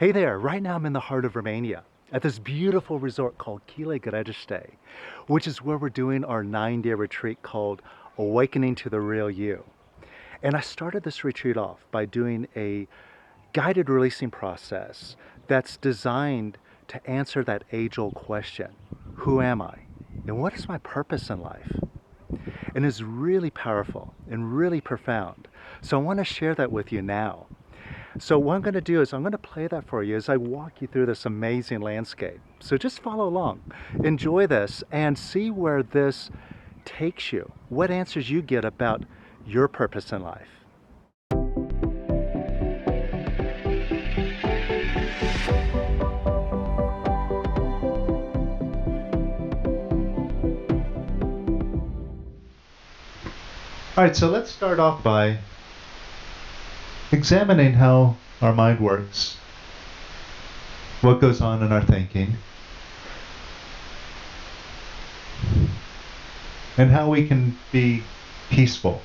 Hey there, right now I'm in the heart of Romania at this beautiful resort called which is where we're doing our 9-day retreat called Awakening to the Real You. And I started this retreat off by doing a guided releasing process that's designed to answer that age-old question, who am I? And what is my purpose in life? And it's really powerful and really profound. So I want to share that with you now. So what I'm going to do is I'm going to play that for you as I walk you through this amazing landscape. So just follow along, enjoy this, and see where this takes you, what answers you get about your purpose in life. All right, so let's start off by examining how our mind works, what goes on in our thinking, and how we can be peaceful.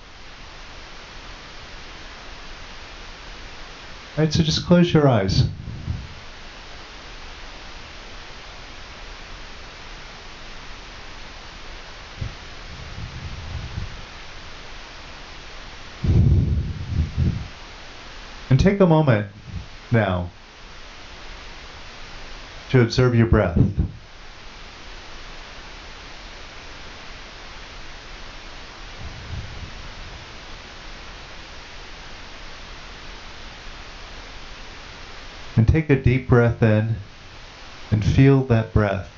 All right, so just close your eyes. And take a moment now to observe your breath. And take a deep breath in and feel that breath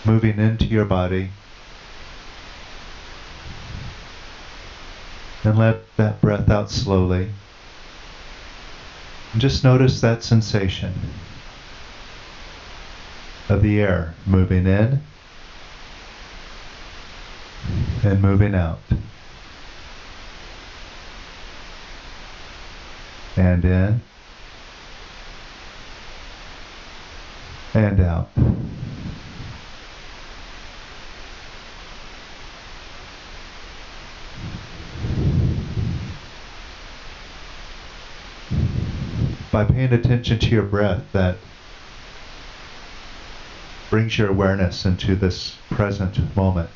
moving into your body. And let that breath out slowly. And just notice that sensation of the air moving in and moving out. And in and out. By paying attention to your breath, that brings your awareness into this present moment.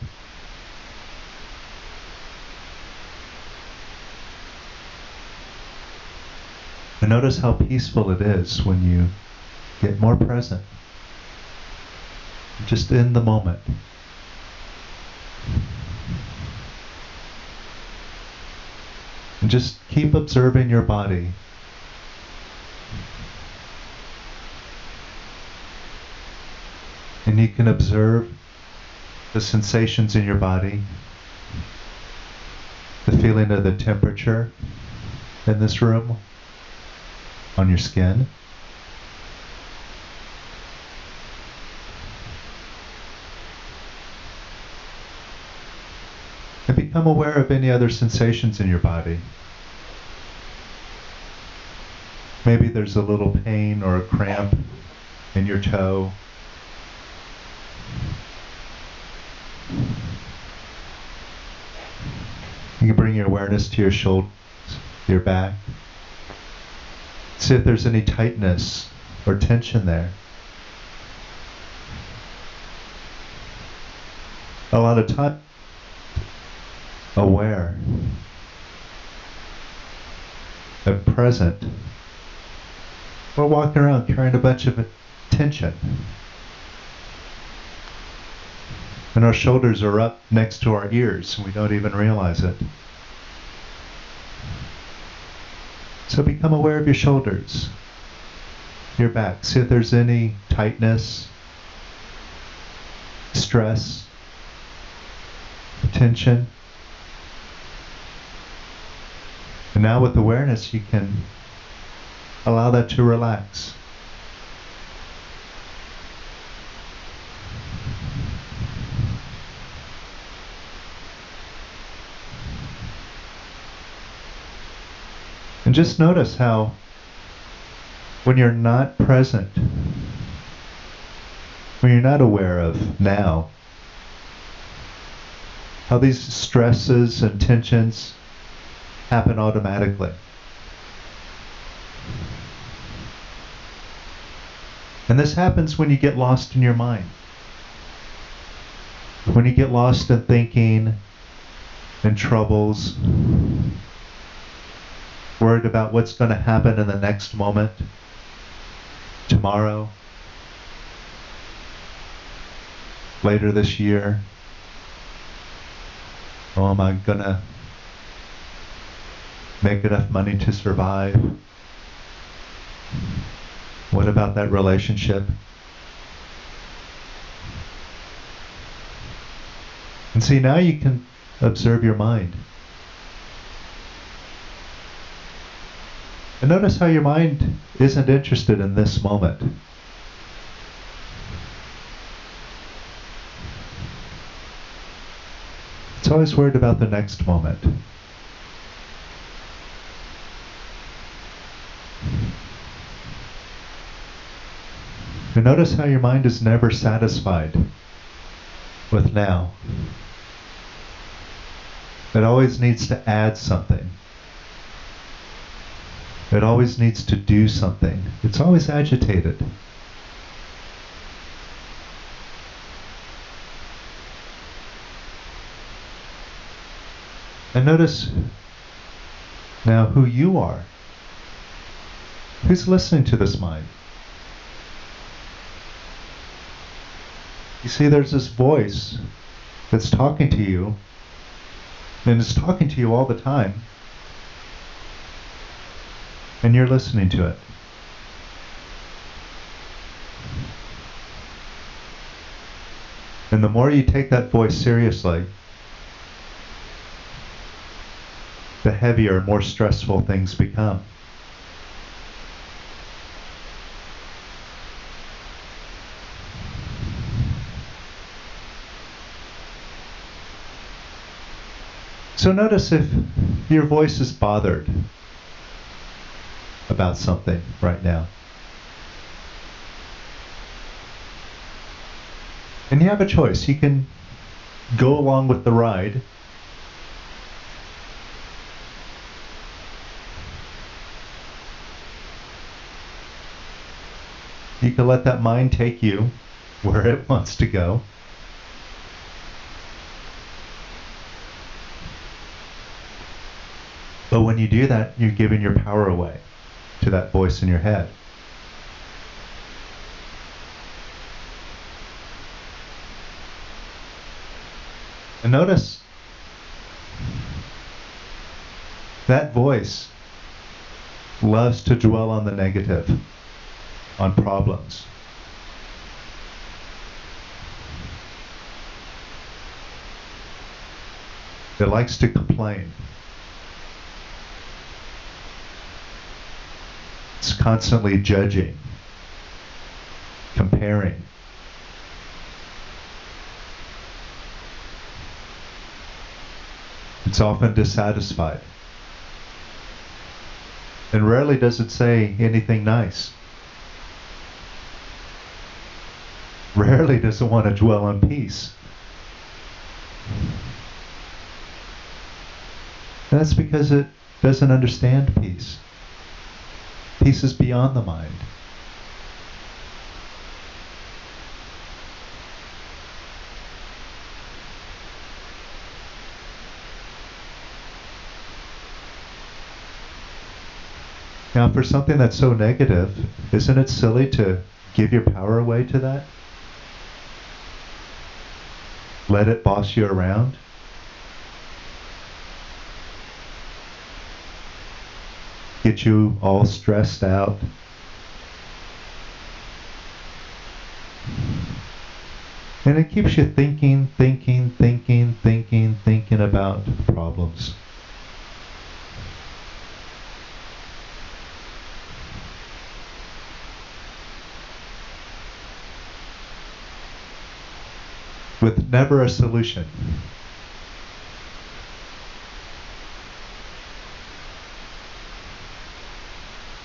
And notice how peaceful it is when you get more present, just in the moment. And just keep observing your body. And you can observe the sensations in your body, the feeling of the temperature in this room, on your skin. And become aware of any other sensations in your body. Maybe there's a little pain or a cramp in your toe. You can bring your awareness to your shoulders, your back. See if there's any tightness or tension there. A lot of time, aware and present. We're walking around carrying a bunch of tension. And our shoulders are up next to our ears, and we don't even realize it. So become aware of your shoulders, your back. See if there's any tightness, stress, tension. And now with awareness, you can allow that to relax. And just notice how when you're not present, when you're not aware of now, how these stresses and tensions happen automatically. And this happens when you get lost in your mind. When you get lost in thinking and troubles, worried about what's going to happen in the next moment, tomorrow, later this year. Oh, am I going to make enough money to survive? What about that relationship? And see, now you can observe your mind. And notice how your mind isn't interested in this moment. It's always worried about the next moment. And notice how your mind is never satisfied with now. It always needs to add something. It always needs to do something. It's always agitated. And notice now who you are. Who's listening to this mind? You see, there's this voice that's talking to you, and it's talking to you all the time, and you're listening to it. And the more you take that voice seriously, the heavier and more stressful things become. So notice if your voice is bothered about something right now. And you have a choice. You can go along with the ride. You can let that mind take you where it wants to go. But when you do that, you're giving your power away to that voice in your head. And notice that voice loves to dwell on the negative, on problems. It likes to complain. It's constantly judging, comparing. It's often dissatisfied. And rarely does it say anything nice. Rarely does it want to dwell on peace. And that's because it doesn't understand peace. Peace is beyond the mind. Now, for something that's so negative, isn't it silly to give your power away to that? Let it boss you around? Get you all stressed out? And it keeps you thinking about problems. With never a solution.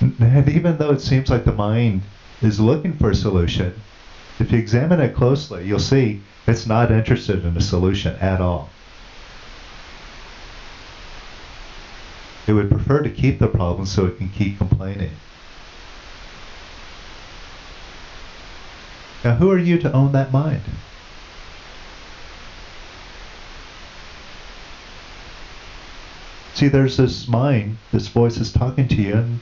And even though it seems like the mind is looking for a solution, if you examine it closely, you'll see it's not interested in a solution at all. It would prefer to keep the problem so it can keep complaining. Now, who are you to own that mind? See, there's this mind, this voice is talking to you, and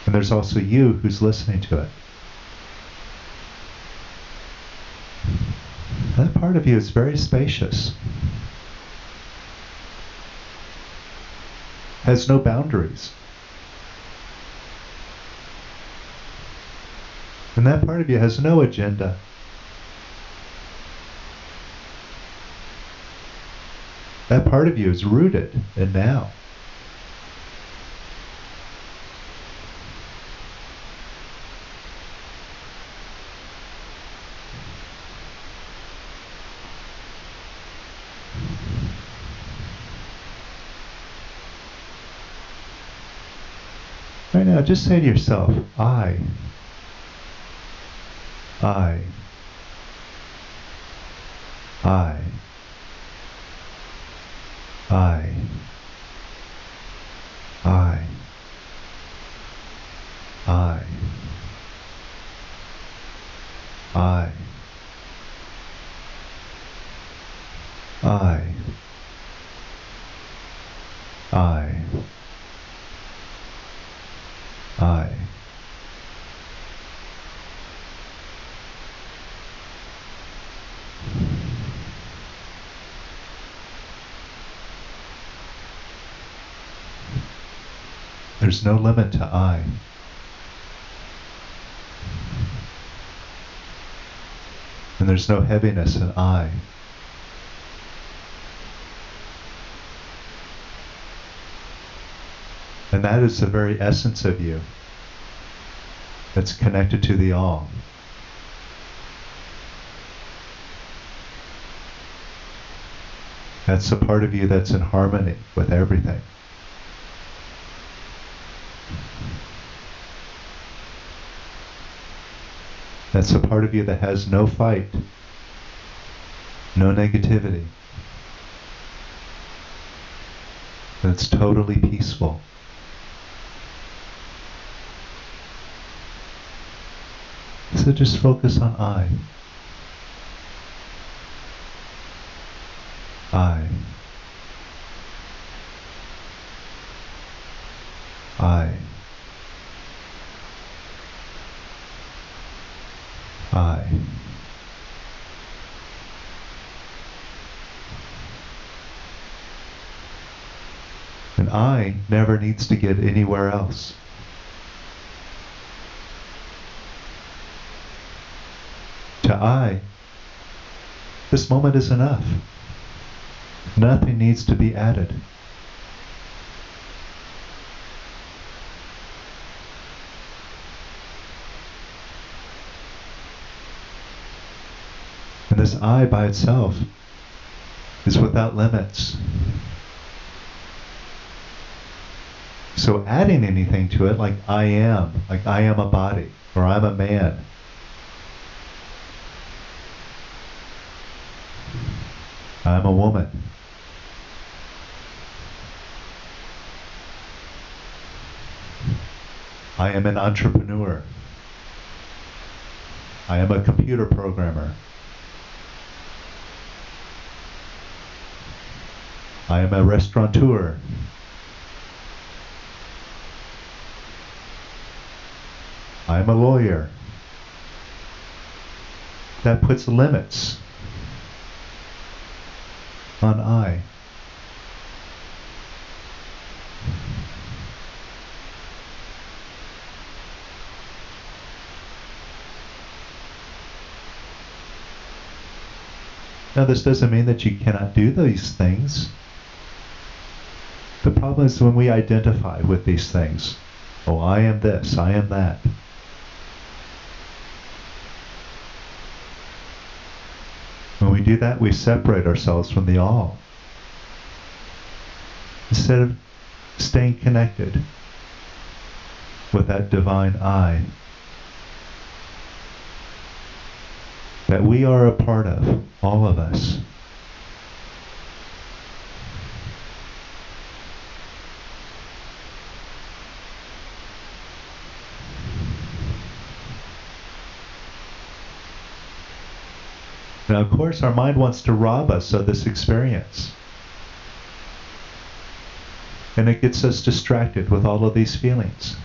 there's also you who's listening to it. That part of you is very spacious, has no boundaries. And that part of you has no agenda. That part of you is rooted in now. Right now, just say to yourself, I, I, I, I, I, I, I, I, I, I. There's no limit to I. And there's no heaviness in I. And that is the very essence of you that's connected to the all. That's the part of you that's in harmony with everything. That's the part of you that has no fight, no negativity. That's totally peaceful. So just focus on I. I. I. I. And I never needs to get anywhere else. To I, this moment is enough. Nothing needs to be added. And this I by itself is without limits. So adding anything to it, like I am a body, or I'm a man, I'm a woman, I am an entrepreneur, I am a computer programmer, I am a restaurateur, I'm a lawyer. That puts limits on I. Now this doesn't mean that you cannot do these things. The problem is when we identify with these things. Oh, I am this, I am that. When we do that, we separate ourselves from the all. Instead of staying connected with that divine I that we are a part of, all of us. Now, of course, our mind wants to rob us of this experience. And it gets us distracted with all of these feelings.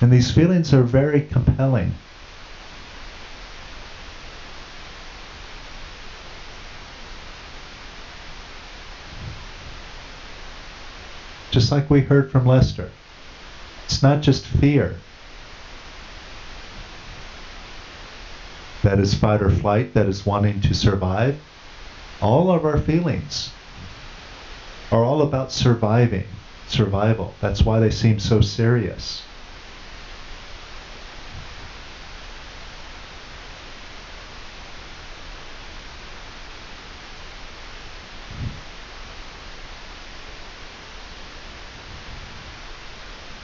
And these feelings are very compelling. Just like we heard from Lester, it's not just fear that is fight or flight, that is wanting to survive. All of our feelings are all about survival. That's why they seem so serious.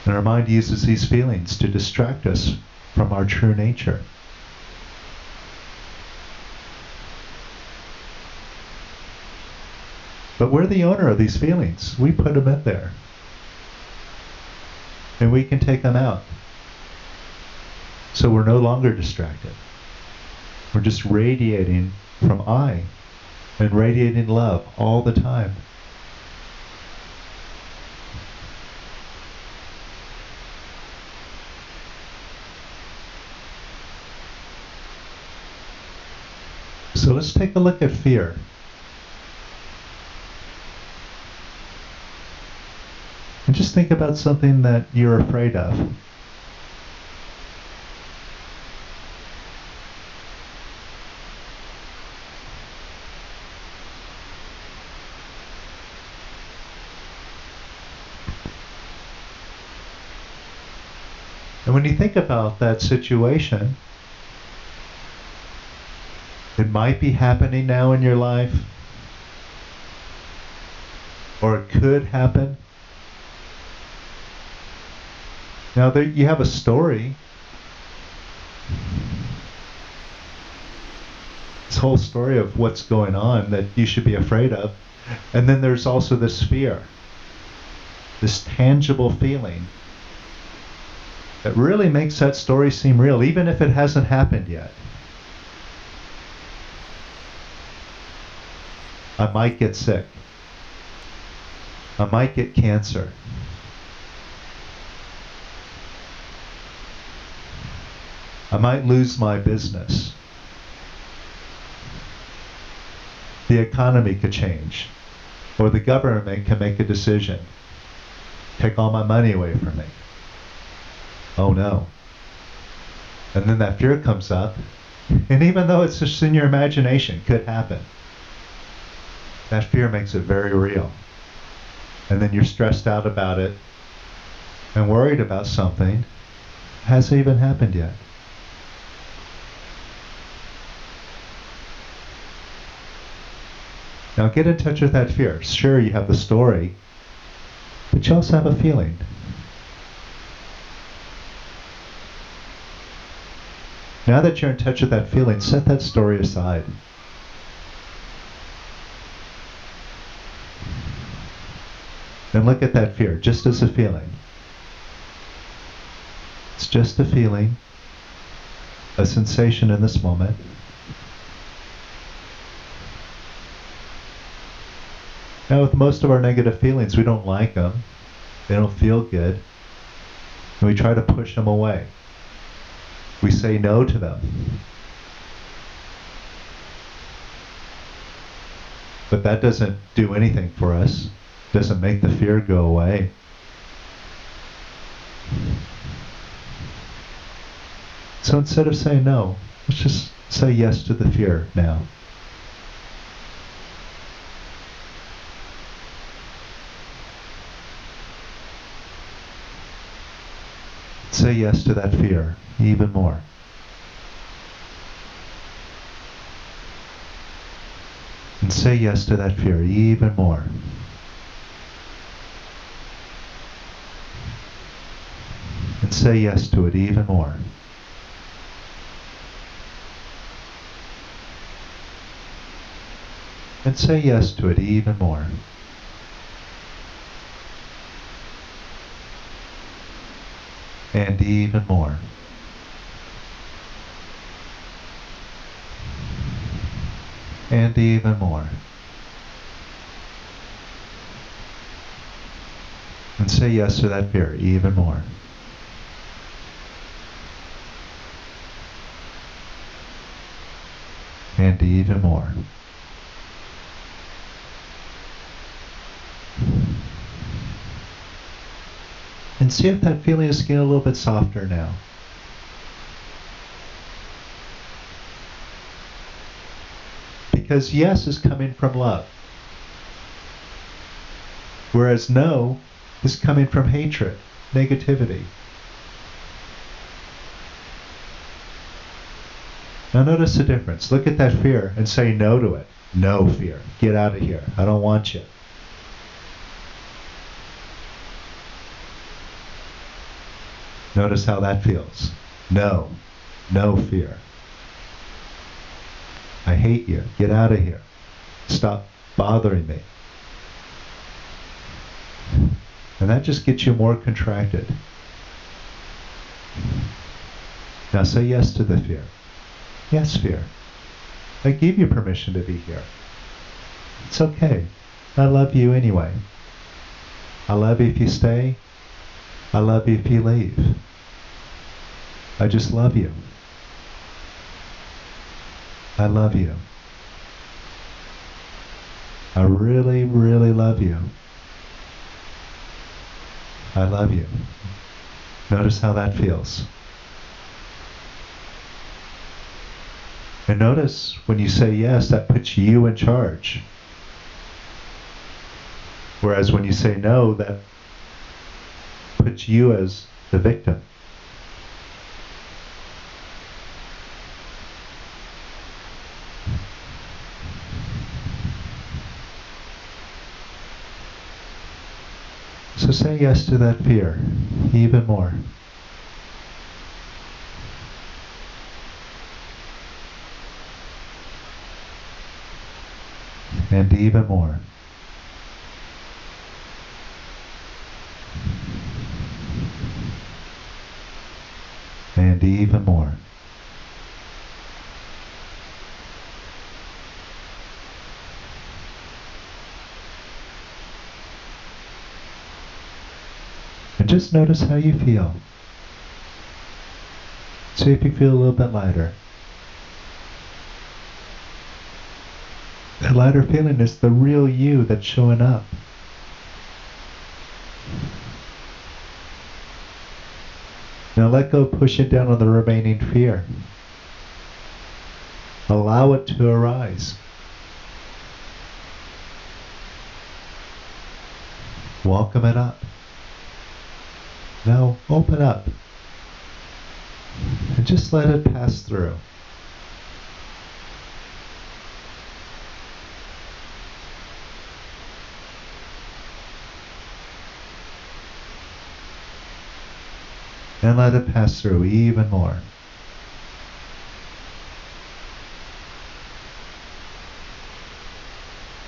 And our mind uses these feelings to distract us from our true nature. But we're the owner of these feelings. We put them in there. And we can take them out. So we're no longer distracted. We're just radiating from I and radiating love all the time. So let's take a look at fear. And just think about something that you're afraid of. And when you think about that situation, it might be happening now in your life, or it could happen. Now there you have a story. This whole story of what's going on that you should be afraid of. And then there's also this fear, this tangible feeling that really makes that story seem real, even if it hasn't happened yet. I might get sick. I might get cancer. I might lose my business. The economy could change, or the government can make a decision, take all my money away from me. Oh no. And then that fear comes up, and even though it's just in your imagination, could happen. That fear makes it very real. And then you're stressed out about it and worried about something that hasn't even happened yet. Now get in touch with that fear. Sure, you have the story, but you also have a feeling. Now that you're in touch with that feeling, set that story aside. And look at that fear just as a feeling. It's just a feeling, a sensation in this moment. Now with most of our negative feelings, we don't like them. They don't feel good. And we try to push them away. We say no to them. But that doesn't do anything for us. Doesn't make the fear go away. So instead of saying no, let's just say yes to the fear now. Say yes to that fear even more. And say yes to that fear even more. And say yes to it even more. And say yes to it even more. And even more. and even more. And say yes to that fear even more. And even more. And see if that feeling is getting a little bit softer now. Because yes is coming from love. Whereas no is coming from hatred, negativity. Now notice the difference. Look at that fear and say no to it. No fear. Get out of here. I don't want you. Notice how that feels. No. No fear. I hate you. Get out of here. Stop bothering me. And that just gets you more contracted. Now say yes to the fear. Yes, fear. I give you permission to be here. It's okay. I love you anyway. I love you if you stay. I love you if you leave. I just love you. I love you. I really, really love you. I love you. Notice how that feels. And notice when you say yes, that puts you in charge. Whereas when you say no, that puts you as the victim. So say yes to that fear even more. And even more. And even more. And just notice how you feel. See if you feel a little bit lighter. That lighter feeling is the real you that's showing up. Now let go of pushing down on the remaining fear. Allow it to arise. Welcome it up. Now open up. And just let it pass through. And let it pass through even more.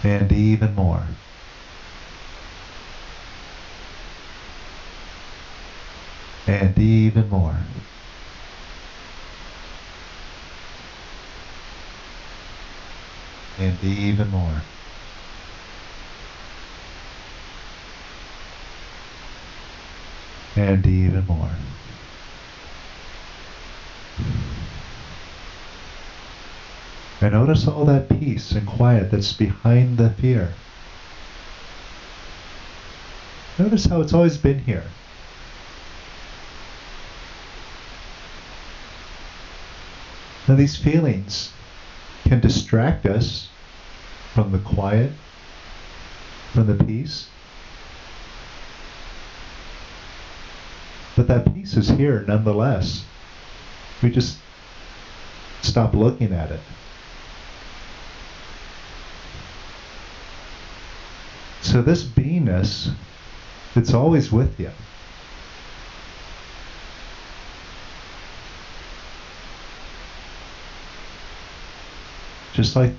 And even more. And even more. And even more. And even more. And notice all that peace and quiet that's behind the fear. Notice how it's always been here. Now these feelings can distract us from the quiet, from the peace. But that peace is here nonetheless. We just stop looking at it. So this beingness, it's always with you. Just like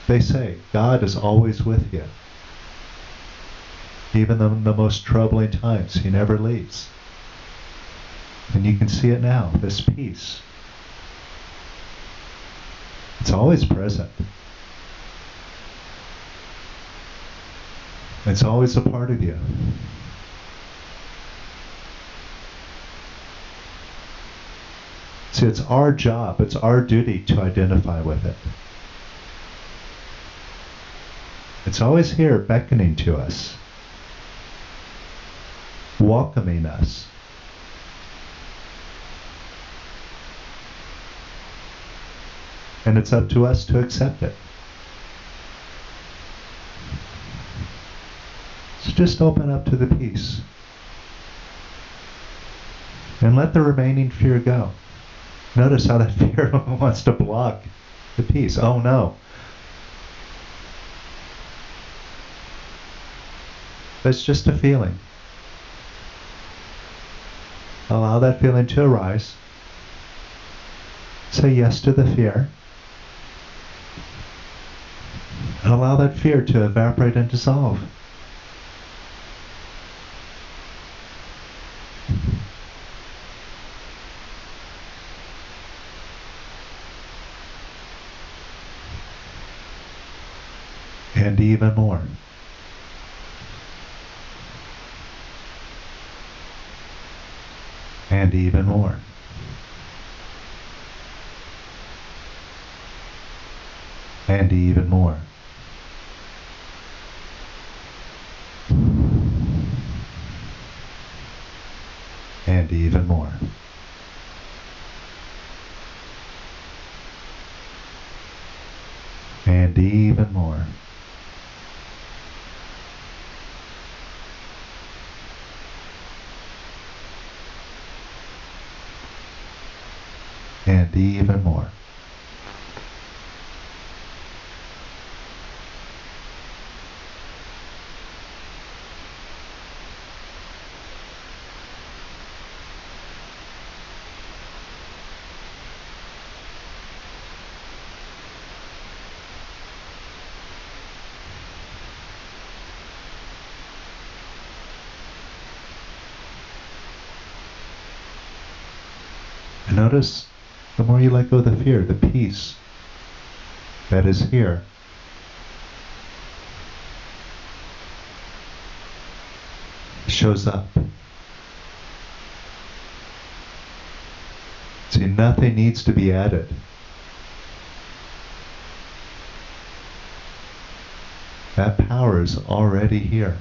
they say, God is always with you. Even in the most troubling times, He never leaves. And you can see it now, this peace. It's always present. It's always a part of you. See, it's our job, it's our duty to identify with it. It's always here beckoning to us, welcoming us. And it's up to us to accept it. So just open up to the peace. And let the remaining fear go. Notice how that fear wants to block the peace. Oh no. That's just a feeling. Allow that feeling to arise. Say yes to the fear. And allow that fear to evaporate and dissolve. And even more. And even more. And even more. And even more. And even more. And even more. And notice, the more you let go of the fear, the peace that is here shows up. See, nothing needs to be added. That power is already here.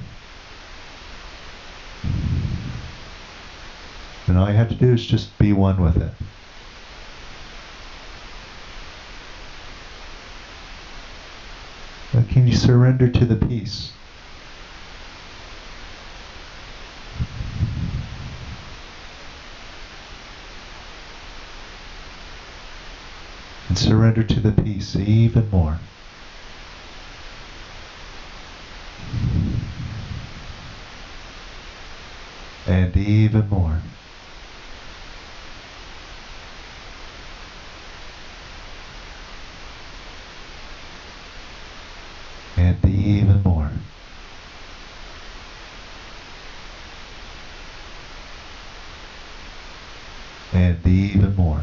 And all you have to do is just be one with it. But can you surrender to the peace? And surrender to the peace even more. And even more. And even more. And even more.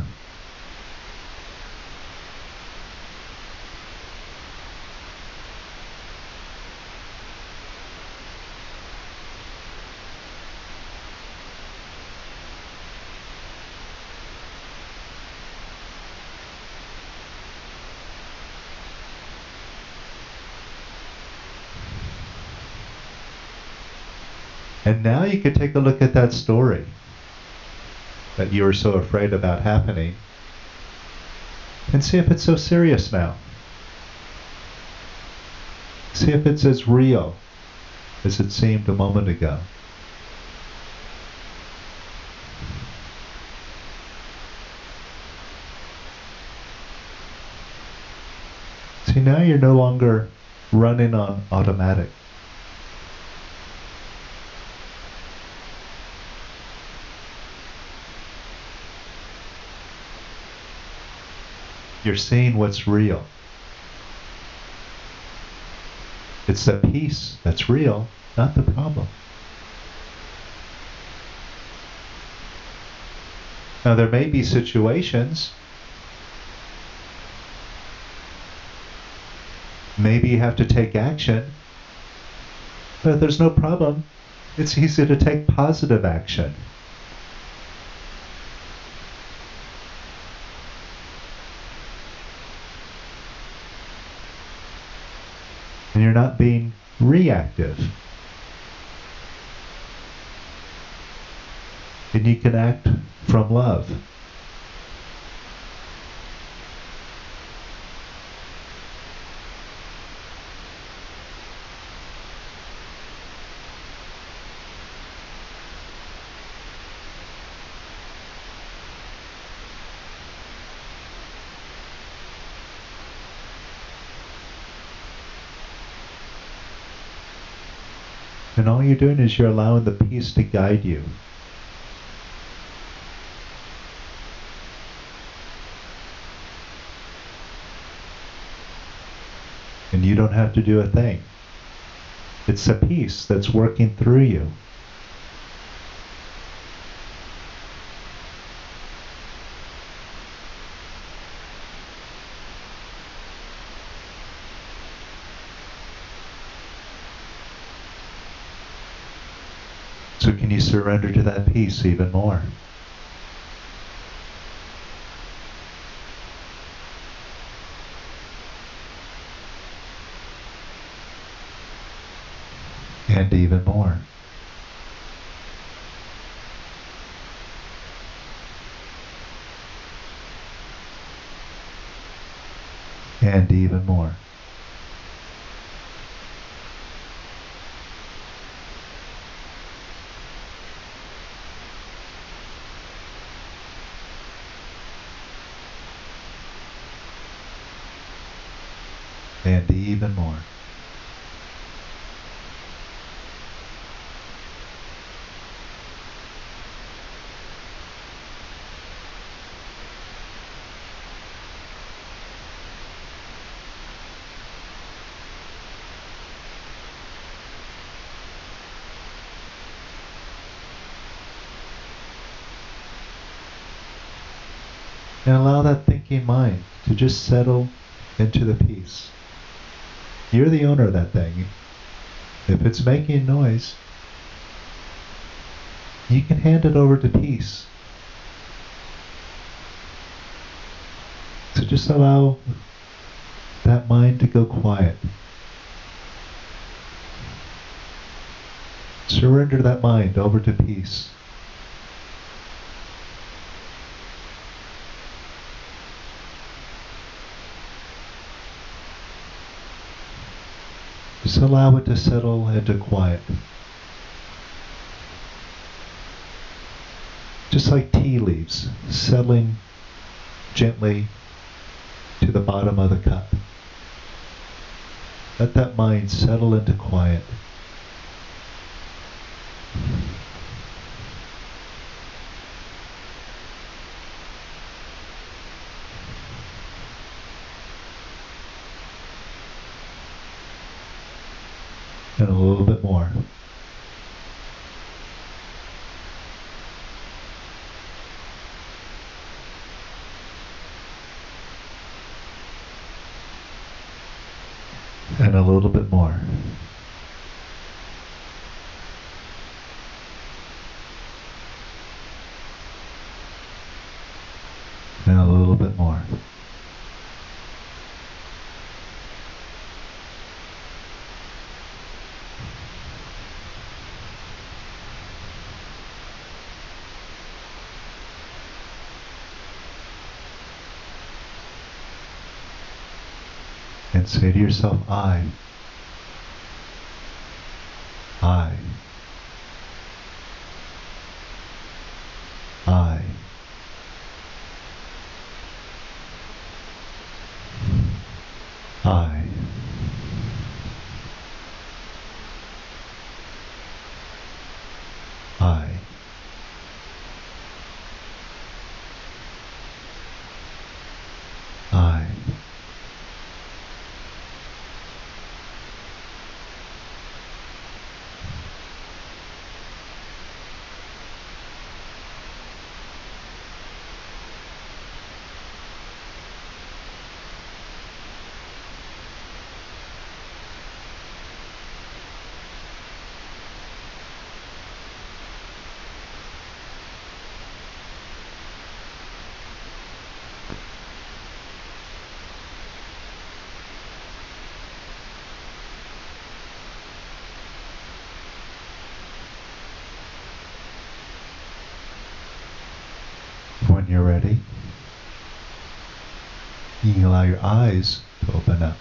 And now you can take a look at that story that you were so afraid about happening and see if it's so serious now. See if it's as real as it seemed a moment ago. See, now you're no longer running on automatic. You're seeing what's real. It's the peace that's real, not the problem. Now there may be situations, maybe you have to take action, But if there's no problem, it's easy to take positive action. And you're not being reactive. And you can act from love. And all you're doing is you're allowing the peace to guide you. And you don't have to do a thing. It's the peace that's working through you. So can you surrender to that peace even more? And even more. And even more. And even more. And allow that thinking mind to just settle into the peace. You're the owner of that thing. If it's making noise, you can hand it over to peace. So just allow that mind to go quiet. Surrender that mind over to peace. Just allow it to settle into quiet. Just like tea leaves settling gently to the bottom of the cup. Let that mind settle into quiet. And a little bit more. And a little bit more. And a little bit more. And say to yourself, I. I. I. I. I. I. When you're ready, you can allow your eyes to open up.